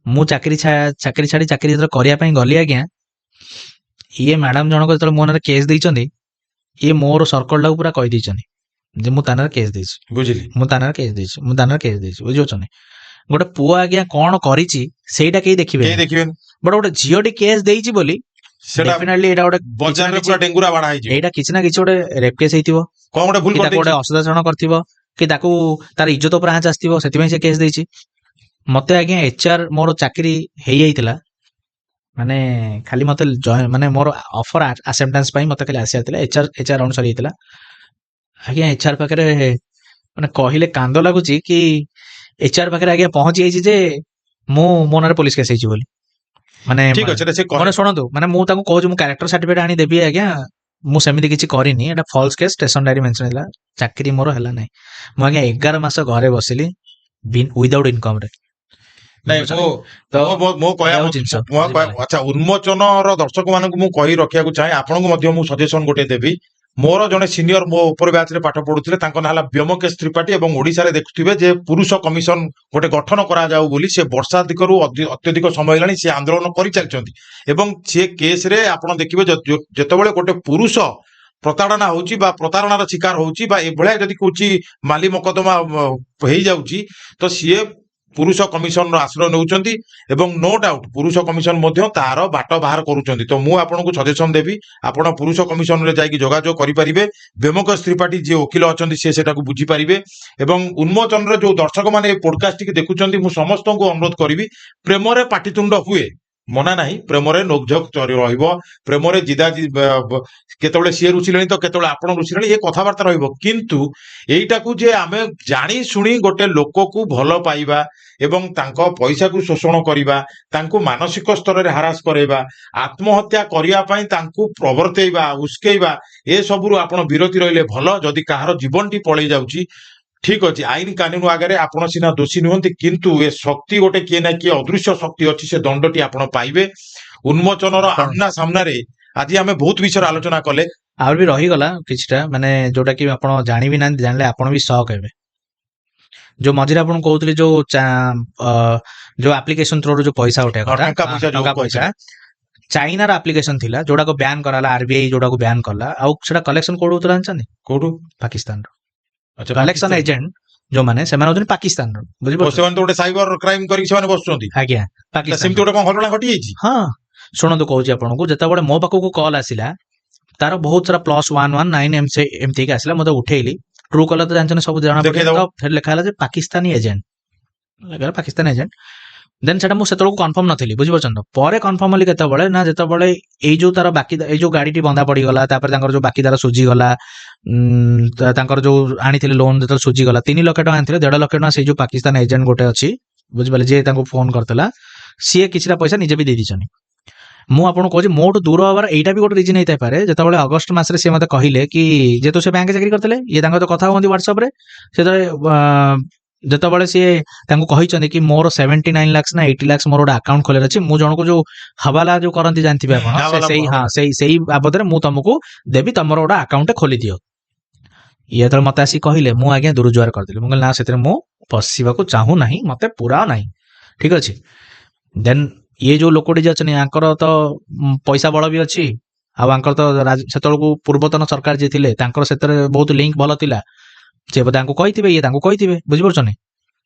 ମୁଁ ଚାକିରି ଛାଡ଼ି ଚାକିରି ଯେତେବେଳେ କରିବା ପାଇଁ ଗଲି ଆଜ୍ଞା, ଇଏ ମ୍ୟାଡାମ ଜଣକ ଯେତେବେଳେ ମୋ ନାଁରେ କେସ୍ ଦେଇଛନ୍ତି, ଇଏ ମୋର ସର୍କଲଟାକୁ ପୁରା କହିଦେଇଛନ୍ତି ଯେ ମୁଁ ତା ନାଁରେ କେସ୍ ଦେଇଛି, ବୁଝିଲି। ମୁଁ ତା ନାଁରେ କେସ୍ ଦେଇଛି, ମୁଁ ତା ନାଁରେ କେସ୍ ଦେଇଛି, ବୁଝିପାରୁଛନ୍ତି? ଗୋଟେ ପୁଅ ଆଜ୍ଞା କଣ କରିଛି ସେଇଟା କେହି କେହି ଦେଖିବେନି, ଦେଖିବେନି, ବଟ୍ ଗୋଟେ ଝିଅଟି କେସ୍ ଦେଇଛି ବୋଲି ସେଟା ଡେଫିନେଟଲି ଏଇଟା ଗୋଟେ କିଛି ନା ବଜାରରେ କିଛି ପୁରା ଡେଙ୍ଗୁରା ବାଡା ହେଇଯିବ। ଏଇଟା କିଛି ନା କିଛି ଗୋଟେ ରେପ୍ କେସ୍ ହେଇଥିବ, କଣ ଗୋଟେ ଭୁଲ କି ତାକୁ ଗୋଟେ କରିଦେଇଛି। ଅସଦାଚରଣ କରିଥିବ, କି ତାକୁ ତାର ଇଜ୍ଜତ ଉପରେ ଆଞ୍ଚ ଆସିଥିବ, ସେଥିପାଇଁ ସେ କେସ୍ ଦେଇଛି। ମତେ ଆଜ୍ଞା ଏଚଆର ମୋର ଚାକିରି ହେଇଯାଇଥିଲା, ମାନେ ଖାଲି ମତେ ମାନେ ମୋର ଅଫର ଆକ୍ସେପ୍ଟାନ୍ସ ପାଇଁ ମତେ ଖାଲି ଆସିବାର ଥିଲା, ଏଚଆର ରାଉଣ୍ଡ ସରିଯାଇଥିଲା ଆଜ୍ଞା। ଏଚଆର ପାଖରେ ମାନେ କହିଲେ କାନ୍ଦ ଲାଗୁଛି କି ଏଚଆର ପାଖରେ ଆଜ୍ଞା ପହଞ୍ଚି ଯାଇଛି ଯେ ମୁଁ ମୋ ନାଁରେ ପୋଲିସ କେସ୍ ହେଇଛି ବୋଲି। ମାନେ ଠିକ ଅଛି, ସେ ମାନେ ଶୁଣନ୍ତୁ, ମାନେ ମୁଁ ତାଙ୍କୁ କହୁଛି ମୁଁ କ୍ୟାରେକ୍ଟର ସାର୍ଟିଫିକେଟ ଆଣି ଦେବି ଆଜ୍ଞା, ମୁଁ ସେମିତି କିଛି କରିନି, ଏଟା false case, station diary mention ହେଲା, ଚାକିରି ମୋର ହେଲା ନାହିଁ। ମୁଁ ଆଜ୍ଞା 11 ମାସ ଘରେ ବସିଲି ୱିଦାଉଟ୍ ଇନକମ ରେ। ନାଇଁ ତ ମୋ ଏଇଟା ହଉଛି ଜିନିଷ, ବୁଝିପାରିଲେ? ଆଚ୍ଛା, ଉନ୍ମୋଚନର ଦର୍ଶକ ମାନଙ୍କୁ ମୁଁ କହି ରଖିବାକୁ ଚାହେଁ, ଆପଣଙ୍କୁ ମଧ୍ୟ ମୁଁ ସଜେସନ ଗୋଟେ ଦେବି। ମୋର ଜଣେ ସିନିୟର ମୋ ଉପର ବ୍ୟାଚରେ ପାଠ ପଢୁଥିଲେ, ତାଙ୍କ ନାଁ ହେଲା ବ୍ୟୋମକେଶ ତ୍ରିପାଠୀ, ଏବଂ ଓଡିଶାରେ ଦେଖୁଥିବେ ଯେ ପୁରୁଷ କମିଶନ ଗୋଟେ ଗଠନ କରାଯାଉ ବୋଲି ସେ ବର୍ଷାଧିକରୁ ଅତ୍ୟଧିକ ସମୟ ହେଲାଣି ସେ ଆନ୍ଦୋଳନ କରିଚାଲିଛନ୍ତି। ଏବଂ ସେ କେସରେ ଆପଣ ଦେଖିବେ ଯେତେବେଳେ ଗୋଟେ ପୁରୁଷ ପ୍ରତାଡନା ହଉଛି ବା ପ୍ରତାରଣାର ଶିକାର ହଉଛି ବା ଏଭଳିଆ ଯଦି କହୁଛି ମାଲି ମକଦ୍ଦମା ହେଇଯାଉଛି, ତ ସିଏ ପୁରୁଷ କମିଶନର ଆଶ୍ରୟ ନେଉଛନ୍ତି ଏବଂ ନୋ ଡାଉଟ୍ ପୁରୁଷ କମିଶନ ମଧ୍ୟ ତାର ବାଟ ବାହାର କରୁଛନ୍ତି। ତ ମୁଁ ଆପଣଙ୍କୁ ସଜେସନ ଦେବି, ଆପଣ ପୁରୁଷ କମିଶନରେ ଯାଇକି ଯୋଗାଯୋଗ କରିପାରିବେ। ବ୍ୟୋମକେଶ ତ୍ରିପାଠୀ ଯିଏ ଓକିଲ ଅଛନ୍ତି ସେ ସେଟାକୁ ବୁଝିପାରିବେ। ଏବଂ ଉନ୍ମୋଚନର ଯୋଉ ଦର୍ଶକ ମାନେ ଏ ପୋଡକାଷ୍ଟ ଟିକେ ଦେଖୁଛନ୍ତି, ମୁଁ ସମସ୍ତଙ୍କୁ ଅନୁରୋଧ କରିବି, ପ୍ରେମରେ ପାଟିତୁଣ୍ଡ ହୁଏ, ମନା ନାହିଁ, ପ୍ରେମରେ ନୋକଝୋକ ରହିବ, ପ୍ରେମରେ ଜିଦା କେତେବେଳେ ସିଏ ରୁଚିଲେଣି ତ କେତେବେଳେ ଆପଣ ରୁଚିଲେଣି, ଏ କଥାବାର୍ତ୍ତା ରହିବ। କିନ୍ତୁ ଏଇଟାକୁ ଯେ ଆମେ ଜାଣି ଶୁଣି ଗୋଟେ ଲୋକକୁ ଭଲ ପାଇବା ଏବଂ ତାଙ୍କ ପଇସାକୁ ଶୋଷଣ କରିବା, ତାଙ୍କୁ ମାନସିକ ସ୍ତରରେ ହାରାସ କରାଇବା, ଆତ୍ମହତ୍ୟା କରିବା ପାଇଁ ତାଙ୍କୁ ପ୍ରବର୍ତ୍ତେଇବା, ଉସ୍କେଇବା, ଏସବୁରୁ ଆପଣ ବିରତି ରହିଲେ ଭଲ। ଯଦି କାହାର ଜୀବନଟି ପଳେଇ ଯାଉଛି, ଠିକ ଅଛି, ଆଇନ କାନୁନ ଆଗରେ ଆପଣ ସିନା ଦୋଷୀ ନୁହନ୍ତି, କିନ୍ତୁ ଏ ଶକ୍ତି ଗୋଟେ କିଏ ନା କିଏ ଅଦୃଶ୍ୟ ଶକ୍ତି ଅଛି, ସେ ଦଣ୍ଡଟି ଆପଣ ପାଇବେ। ଉନ୍ମୋଚନର ଆମ୍ନା ସାମ୍ନାରେ ଆଜି ଆମେ ବହୁତ ବିଷୟରେ ଆଲୋଚନା କଲେ। ଆହୁରି ବି ରହିଗଲା କିଛିଟା, ମାନେ ଯୋଉଟା କି ଆପଣ ଜାଣିବି ନାହାନ୍ତି, ଜାଣିଲେ ଆପଣ ବି ସକ୍ ହେବେ। ଯୋଉ ମଝିରେ ଆପଣ କହୁଥିଲେ ଯୋଉ ଆପ୍ଲିକେସନ ଥ୍ରୋରୁ ଯୋଉ ପଇସା ଉଠେଇବା କଥା, ଟଙ୍କା ପଇସା, ଚାଇନାର ଆପ୍ଲିକେସନ ଥିଲା ଯୋଉଟାକୁ ବ୍ୟାନ୍ କରାଲା, ଆରବିଆଇ ଯୋଉଟାକୁ ବ୍ୟାନ୍ କଲା, ଆଉ ସେଟା କଲେକ୍ସନ କୋଉଠୁ ହଉଥିଲା ଜାଣିଛନ୍ତି? କୋଉଠୁ? ପାକିସ୍ତାନରୁ। ଆଚ୍ଛା, କଲେକ୍ସନ ଏଜେଣ୍ଟ ଯୋଉମାନେ, ସେମାନେ ହଉଛନ୍ତି ପାକିସ୍ତାନର, ବୁଝିପାରୁଛନ୍ତି? ସେମାନେ ତ ଗୋଟେ ସାଇବର କ୍ରାଇମ କରିକି ସେମାନେ ବସୁଛନ୍ତି। ଆଜ୍ଞା, ସେମିତି ପାକିସ୍ତାନ। ଗୋଟେ କଣ ଘଟଣା ଘଟିଯାଇଛି? ହଁ, ଶୁଣନ୍ତୁ କହୁଛି ଆପଣଙ୍କୁ, ଯେତେବେଳେ ମୋ ପାଖକୁ କଲ୍ ଆସିଲା, ତାର ବହୁତ ସାରା +119 ଏମିତି ଆସିଲା, ମତେ ଉଠେଇଲି, ଟ୍ରୁ କଲର ତ ଜାଣିଛନ୍ତି ସବୁ ଜଣା ପଡିବ, ଲେଖା ହେଲା ଯେ ପାକିସ୍ତାନୀ ଏଜେଣ୍ଟ, ପାକିସ୍ତାନୀ ଏଜେଣ୍ଟ। ଦେନ୍ ସେଟା ମୁଁ ସେତେବେଳକୁ କନଫର୍ମ ନଥିଲି, ବୁଝିପାରୁଛନ୍ତି? ପରେ କନଫର୍ମ ହେଲି କେତେବେଳେ ନା, ଯେତେବେଳେ ଏଇ ଯୋଉ ତାର ବାକି, ଏଇ ଯୋଉ ଗାଡିଟି ବନ୍ଧା ପଡିଗଲା, ତାପରେ ତାଙ୍କର ଯୋଉ ବାକି ତାର ସୁଝିଗଲା, ତାଙ୍କର ଯୋଉ ଆଣିଥିଲେ ଲୋନ ଯେତେବେଳେ ସୁଝିଗଲା, 3 ଲକ୍ଷ ଟଙ୍କା ଆଣିଥିଲେ, 1.5 ଲକ୍ଷ ଟଙ୍କା ସେଇ ଯୋଉ ପାକିସ୍ତାନ ଏଜେଣ୍ଟ ଗୋଟେ ଅଛି, ବୁଝିପାରିଲେ, ଯିଏ ତାଙ୍କୁ ଫୋନ କରିଥିଲା, ସିଏ କିଛିଟା ପଇସା ନିଜେ ବି ଦେଇ ଦେଇଛନ୍ତି। ମୁଁ ଆପଣଙ୍କୁ କହୁଛି, ମୋଠୁ ଦୂର ହବାର ଏଇଟା ବି ଗୋଟେ ରିଜନ ହେଇଥାଇପାରେ। ଯେତେବେଳେ ଅଗଷ୍ଟ ମାସରେ ସିଏ ମତେ କହିଲେ କି, ଯେହେତୁ ସେ ବ୍ୟାଙ୍କ ଚାକିରି କରିଥିଲେ, ଇଏ ତାଙ୍କ ସହିତ କଥା ହୁଅନ୍ତି ହ୍ୱାଟ୍ସଆପରେ, ଯେତେବେଳେ ସିଏ ତାଙ୍କୁ କହିଛନ୍ତି କି ମୋର 79 ଲାକ୍ସ ନା 80 ଲାକ୍ସ ମୋର ଗୋଟେ ଆକାଉଣ୍ଟ ଖୋଲିବାର ଅଛି, ମୁଁ ଜଣକୁ ଯୋଉ ହବାଲା ଯୋଉ କରନ୍ତି ଜାଣିଥିବେ ଆପଣ, ସେଇ ବାବଦରେ ମୁଁ ତମକୁ ଦେବି, ତମର ଗୋଟେ ଆକାଉଣ୍ଟ ଖୋଲିଦିଅ। ଇଏ ଯେତେବେଳେ ମତେ ଆସି କହିଲେ, ମୁଁ ଆଜ୍ଞା ଦୁରୁଜୁହାର କରିଦେଲି, ମୁଁ କହିଲି ନା, ସେଥିରେ ମୁଁ ପଶିବାକୁ ଚାହୁଁ ନାହିଁ, ମତେ ପୁରା ନାହିଁ, ଠିକ ଅଛି। ଦେନ୍ ଇଏ ଯୋଉ ଲୋକଟି ଯିଏ ଅଛନ୍ତି, ଆଙ୍କର ତ ପଇସା ବଳ ବି ଅଛି, ଆଉ ଆଙ୍କର ତ ସେତେବେଳକୁ ପୂର୍ବତନ ସରକାର ଯିଏ ଥିଲେ, ତାଙ୍କର ସେଥିରେ ବହୁତ ଲିଙ୍କ ଭଲ ଥିଲା, ସେ ତାଙ୍କୁ କହିଥିବେ, ଇଏ ତାଙ୍କୁ କହିଥିବେ, ବୁଝିପାରୁଛନ୍ତି?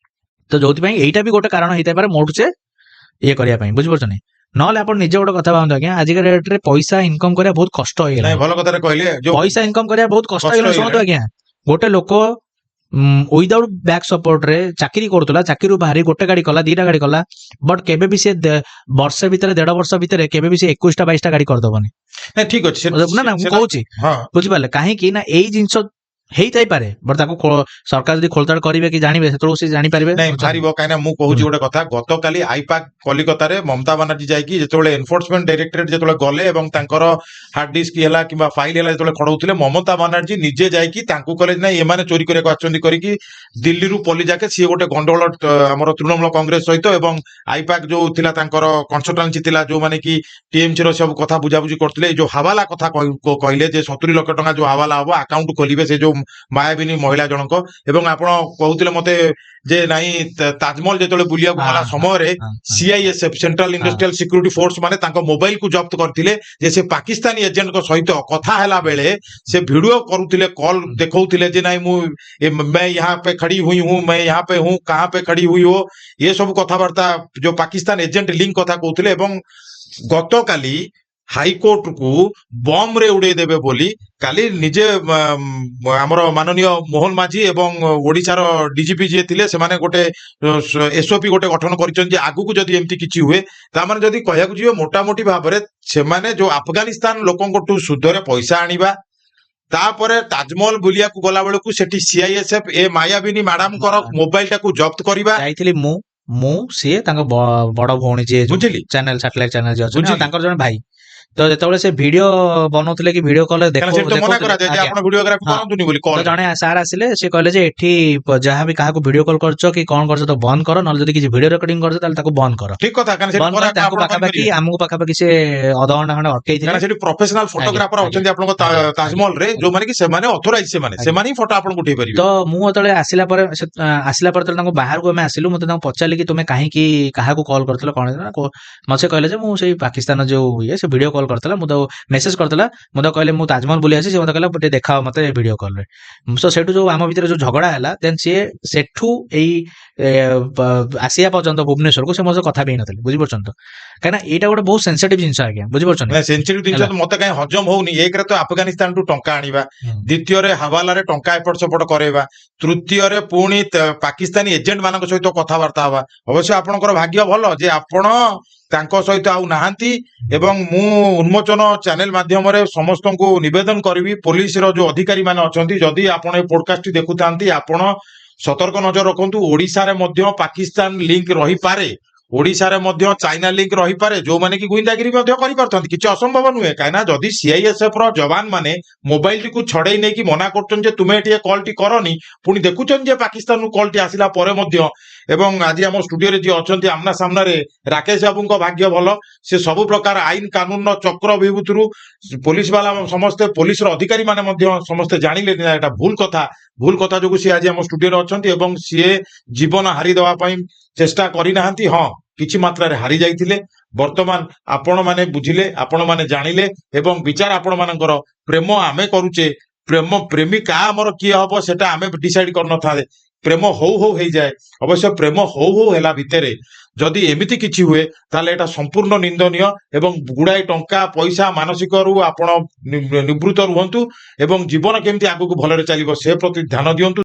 ତ ଯୋଉଥିପାଇଁ ଏଇଟା ବି ଗୋଟେ କାରଣ ହେଇଥାଇପାରେ ମୋଠୁ ସେ ଇଏ କରିବା ପାଇଁ, ବୁଝିପାରୁଛନ୍ତି? ନହେଲେ ଆପଣ ନିଜେ ଗୋଟେ କଥା ଭାବନ୍ତୁ ଆଜ୍ଞା, ଆଜିକା ଡେଟ୍ରେ ପଇସା ଇନକମ କରିବା ବହୁତ କଷ୍ଟ ହେଇଗଲାଣି। ଭଲ କଥାରେ କହିଲେ, ପଇସା ଇନକମ କରିବା ବହୁତ କଷ୍ଟ ହେଇଗଲାଣି। ଶୁଣନ୍ତୁ ଆଜ୍ଞା, ଗୋଟେ ଲୋକ ୱିଦାଉଟ୍ ବ୍ୟାକ୍ ସପୋର୍ଟରେ ଚାକିରି କରୁଥିଲା, ଚାକିରିରୁ ବାହାରି ଗୋଟେ ଗାଡି କଲା, 2ଟା ଗାଡି କଲା, ବଟ୍ କେବେ ବି ସେ ବର୍ଷେ ଭିତରେ, 1.5 ବର୍ଷ ଭିତରେ କେବେ ବି ସେ 21ଟା 22ଟା ଗାଡି କରିଦବନି। ଠିକ ଅଛି, ନା ମୁଁ କହୁଛି, ବୁଝିପାରିଲେ? କାହିଁକି ନା ଏଇ ଜିନିଷ ହେଇଥାଇପାରେ, ବଟ୍ ତାକୁ ସରକାର ଯଦି ଖୋଳତାଡ଼ କରିବେ କି ଜାଣିବେ, ସେତେବେଳକୁ ସେ ଜାଣିପାରିବେ। ନାଇଁ, ବାହାରିବ। କାହିଁକିନା ମୁଁ କହୁଛି ଗୋଟେ କଥା, ଗତକାଲି ଆଇପାକ୍ କଲିକତାରେ ମମତା ବାନାର୍ଜୀ ଯାଇକି ଯେତେବେଳେ ଏନଫୋର୍ସମେଣ୍ଟ ଡାଇରେକ୍ଟୋରେଟ ଯେତେବେଳେ ଗଲେ ଏବଂ ତାଙ୍କର ହାର୍ଡ ଡିସ୍କ ହେଲା କିମ୍ବା ଫାଇଲ ହେଲା ଯେତେବେଳେ ଖଡଉଥିଲେ, ମମତା ବାନାର୍ଜୀ ନିଜେ ଯାଇକି ତାଙ୍କୁ କହିଲେ ନାଇଁ, ଏମାନେ ଚୋରି କରିବାକୁ ଆସୁଛନ୍ତି କରିକି, ଦିଲ୍ଲୀରୁ ପଲ୍ଲୀ ଯାକେ ସିଏ ଗୋଟେ ଗଣ୍ଡଗୋଳ ଆମର ତୃଣମୂଳ କଂଗ୍ରେସ ସହିତ ଏବଂ ଆଇପାକ୍ ଯୋଉ ଥିଲା ତାଙ୍କର କନସଲଟାନ୍ସି ଥିଲା, ଯୋଉମାନେ କି ଟିଏମସିର ସବୁ କଥା ବୁଝାବୁଝି କରୁଥିଲେ, ଏଇ ଯୋଉ ହାୱାଲା କଥା କହିଲେ ଯେ 70 ଲକ୍ଷ ଟଙ୍କା ଯୋଉ ହାୱାଲା ହବ, ଆକାଉଣ୍ଟ ଖୋଲିବେ ସେ ଯୋଉ ମାୟାବିନୀ ମହିଳା ଜଣକ ଏବଂ ଆପଣ କହୁଥିଲେ ମତେ ଯେ ନାଇଁ ତାଜମହଲ ଯେତେବେଳେ ବୁଲିବାକୁ ଗଲା ସମୟରେ CISF central industrial security force ମାନେ ତାଙ୍କ ମୋବାଇଲ କୁ ଜବ୍ତ କରିଥିଲେ ଯେ ସେ ପାକିସ୍ତାନୀ ଏଜେଣ୍ଟଙ୍କ ସହିତ କଥା ହେଲା ବେଳେ ସେ ଭିଡିଓ କରୁଥିଲେ କଲ ଦେଖଉଥିଲେ ଯେ ନାଇଁ मैं यहाँ पे खड़ी हुई हूँ मैं यहाँ पे हूँ कहाँ पे खड़ी हुई हो ये सब कथबार्ता जो पाकिस्तान एजेंट लिंक कथा कहते एवं गतकाली हाईकोर्ट को बम रे उड़े देबे बोली काली निजे हमर माननीय मोहन माझी एवं ओडिशार डीजीपी जे थिले से माने गोटे एसओपी गोटे गठन करिसन जे आगु को जदी एमती किछि हुए ता माने जदी कहया को जियो मोटा मोटी भाबरे से माने जो अफगानिस्तान लोकंकटू सुधरे पैसा आनिबा तापरे ताजमहल बुलिया को गला बेलू सेठी सीआईएसएफ ए मायाबिनी मैडम मोबाइल टाकू जब्त करिबा ଯାଇଥିଲି ମୁଁ ସିଏ ତାଙ୍କ ବଡ ଭଉଣୀ ଯିଏ ବୁଝିଲି ଚ୍ୟାନେଲ ସାଟେଲାଇଟ ଚ୍ୟାନେଲ ଯିଏ ଅଛନ୍ତି ବୁଝିଲି। ତାଙ୍କର ଜଣେ ଭାଇ ତ ଯେତେବେଳେ ସେ ଭିଡିଓ ବନଉଥିଲେ କି ଭିଡିଓ କଲ୍ କାରଣ ସେଠି ତ ମନା କରାଯାଏ ଯେ ଆପଣ ଭିଡିଓଗ୍ରାଫି ହଁ। କରନ୍ତୁନି ବୋଲି କଲ୍ ଜଣେ ସାର୍ ଆସିଲେ ସେ କହିଲେ ଯେ ଏଠି ଯାହା ବି କାହାକୁ ଭିଡିଓ କଲ୍ କରୁଛ କି କଣ କରୁଛ ତ ବନ୍ଦ କର ନହେଲେ ଯଦି କିଛି ଭିଡିଓ ରେକର୍ଡିଂ କରୁଛ ତାହେଲେ ତାକୁ ବନ୍ଦ କର ଠିକ କଥା କାରଣ ସେଠି ବନ୍ଦ ପରେ କରି ତାଙ୍କୁ ଆପଣ ପାଖାପାଖି କରିପାରିବେ। ଆମକୁ ପାଖାପାଖି ସେ ଅଧଘଣ୍ଟା ଖଣ୍ଡେ ଅଟକେଇଥିଲେ କାରଣ ସେଠି ପ୍ରଫେସନାଲ ଫଟୋଗ୍ରାଫର ଆଜ୍ଞା, ଅଛନ୍ତି ଆପଣଙ୍କ ଆଜ୍ଞା, ତାଜମହଲ ରେ ଆଜ୍ଞା। ଯୋଉମାନେ କି ସେମାନେ ଅଥରାଇଜ ଆଜ୍ଞା। ସେମାନେ ହିଁ ଫଟୋ ଆପଣଙ୍କୁ ଉଠେଇ ପାରିବେ ତ ମୁଁ ଯେତେବେଳେ ଆସିଲା ପରେ ଯେତେବେଳେ ତାଙ୍କୁ ବାହାରକୁ ଆମେ ଆସିଲୁ ମତେ ତାଙ୍କୁ ପଚାରିଲି କି ତୁମେ କାହିଁକି କାହାକୁ କଲ୍ କରିଥିଲ କଣ ହେଇଥିଲା? ମତେ ସେ କହିଲେ ଯେ ମୁଁ ସେଇ ପାକିସ୍ତାନ ଯୋଉ ସେ ଭିଡିଓ କଲ୍ କରିଥିଲା ମୁଁ ତାକୁ ମେସେଜ କରିଥିଲା ମୁଁ ତାକୁ କହିଲେ ମୁଁ ତାଜମହଲ ବୁଲି ଆସିଛି ସେ ମତେ କହିଲା ଟିକେ ଦେଖାଅ ମତେ ଭିଡିଓ କଲ୍ ରେ ତ ସେଠୁ ଯୋଉ ଆମ ଭିତରେ ଯୋଉ ଝଗଡା ହେଲା ଦେନ୍ ସିଏ ସେଠୁ ଏଇ ଆସିବା ପର୍ଯ୍ୟନ୍ତ ଭୁବନେଶ୍ୱରକୁ ସେ ମୋ ସହ କଥା ବି ହେଇନଥିଲେ ବୁଝିପାରୁଛନ୍ତି ତ କାହିଁକିନା ଏଇଟା ଗୋଟେ ବହୁତ ସେନ୍ସିଟିଭ ଜିନିଷ ଆଜ୍ଞା ବୁଝିପାରୁଛନ୍ତି ସେନ୍ସିଟିଭ ଜିନିଷ ହେଲା। ତ ମତେ କାହିଁ ହଜମ ହଉନି ଏକରେ ତ ଆଫଗାନିସ୍ତାନ ଟୁ ଟଙ୍କା ଆଣିବା ହୁଁ। ଦ୍ୱିତୀୟରେ ହାୱାଲାରେ ଟଙ୍କା ଏପଟ ସେପଟ କରେଇବା ତୃତୀୟରେ ପୁଣି ପାକିସ୍ତାନୀ ଏଜେଣ୍ଟ ମାନଙ୍କ ସହିତ କଥାବାର୍ତ୍ତା ହବା ଅବଶ୍ୟ ଆପଣଙ୍କର ଭାଗ୍ୟ ଭଲ ଯେ ଆପଣ ତାଙ୍କ ସହିତ ଆଉ ନାହାନ୍ତି ଏବଂ ମୁଁ ଉନ୍ମୋଚନ ଚ୍ୟାନେଲ ମାଧ୍ୟମରେ ସମସ୍ତଙ୍କୁ ନିବେଦନ କରିବି ପୋଲିସର ଯୋଉ ଅଧିକାରୀ ମାନେ ଅଛନ୍ତି ଯଦି ଆପଣ ଏ ପୋଡକାଷ୍ଟଟି ଦେଖୁଥାନ୍ତି ଆପଣ ସତର୍କ ନଜର ରଖନ୍ତୁ ଓଡିଶାରେ ମଧ୍ୟ ପାକିସ୍ତାନ ଲିଙ୍କ ରହିପାରେ ଓଡିଶାରେ ମଧ୍ୟ ଚାଇନା ଲିଙ୍କ ରହିପାରେ ଯୋଉମାନେ କି ଗୁଇନ୍ଦାଗିରି ମଧ୍ୟ କରିପାରୁଛନ୍ତି କିଛି ଅସମ୍ଭବ ନୁହେଁ କାହିଁକିନା ଯଦି ସିଆଇଏସ୍ଏଫ ର ଯବାନ ମାନେ ମୋବାଇଲଟିକୁ ଛଡେଇ ନେଇକି ମନା କରୁଛନ୍ତି ଯେ ତୁମେ ଏଠି କଲଟି କରନି ପୁଣି ଦେଖୁଛନ୍ତି ଯେ ପାକିସ୍ତାନରୁ କଲଟି ଆସିଲା ପରେ ମଧ୍ୟ ଏବଂ ଆଜି ଆମ ଷ୍ଟୁଡିଓରେ ଯିଏ ଅଛନ୍ତି ଆମ୍ନା ସାମ୍ନାରେ ରାକେଶ ବାବୁଙ୍କ ଭାଗ୍ୟ ଭଲ ସେ ସବୁ ପ୍ରକାର ଆଇନ କାନୁନର ଚକ୍ର ବିଭୂତିରୁ ପୋଲିସ ବାଲା ସମସ୍ତେ ପୋଲିସର ଅଧିକାରୀ ମାନେ ମଧ୍ୟ ସମସ୍ତେ ଜାଣିଲେ ଏଟା ଭୁଲ କଥା ଯୋଗୁଁ ସିଏ ଆଜି ଆମ ଷ୍ଟୁଡିଓରେ ଅଛନ୍ତି ଏବଂ ସିଏ ଜୀବନ ହାରିଦେବା ପାଇଁ ଚେଷ୍ଟା କରିନାହାନ୍ତି ହଁ କିଛି ମାତ୍ରାରେ ହାରି ଯାଇଥିଲେ ବର୍ତ୍ତମାନ ଆପଣ ମାନେ ବୁଝିଲେ ଆପଣ ମାନେ ଜାଣିଲେ ଏବଂ ବିଚାର ଆପଣ ମାନଙ୍କର ପ୍ରେମ ଆମେ କରୁଛେ ପ୍ରେମୀ କାହା ଆମର କିଏ ହବ ସେଟା ଆମେ ଡିସାଇଡ କରିନଥାନ୍ତେ ପ୍ରେମ ହଉ ହଉ ହେଇଯାଏ ଅବଶ୍ୟ ପ୍ରେମ ହଉ ହଉ ହେଲା ଭିତରେ ଯଦି ଏମିତି କିଛି ହୁଏ ତାହେଲେ ଏଟା ସମ୍ପୂର୍ଣ୍ଣ ନିନ୍ଦନୀୟ ଏବଂ ଗୁଡାଏ ଟଙ୍କା ପଇସା ମାନସିକରୁ ଆପଣ ନିବୃତ୍ତ ରୁହନ୍ତୁ ଏବଂ ଜୀବନ କେମିତି ଆଗକୁ ଭଲରେ ଚାଲିବ ସେ ପ୍ରତି ଧ୍ୟାନ ଦିଅନ୍ତୁ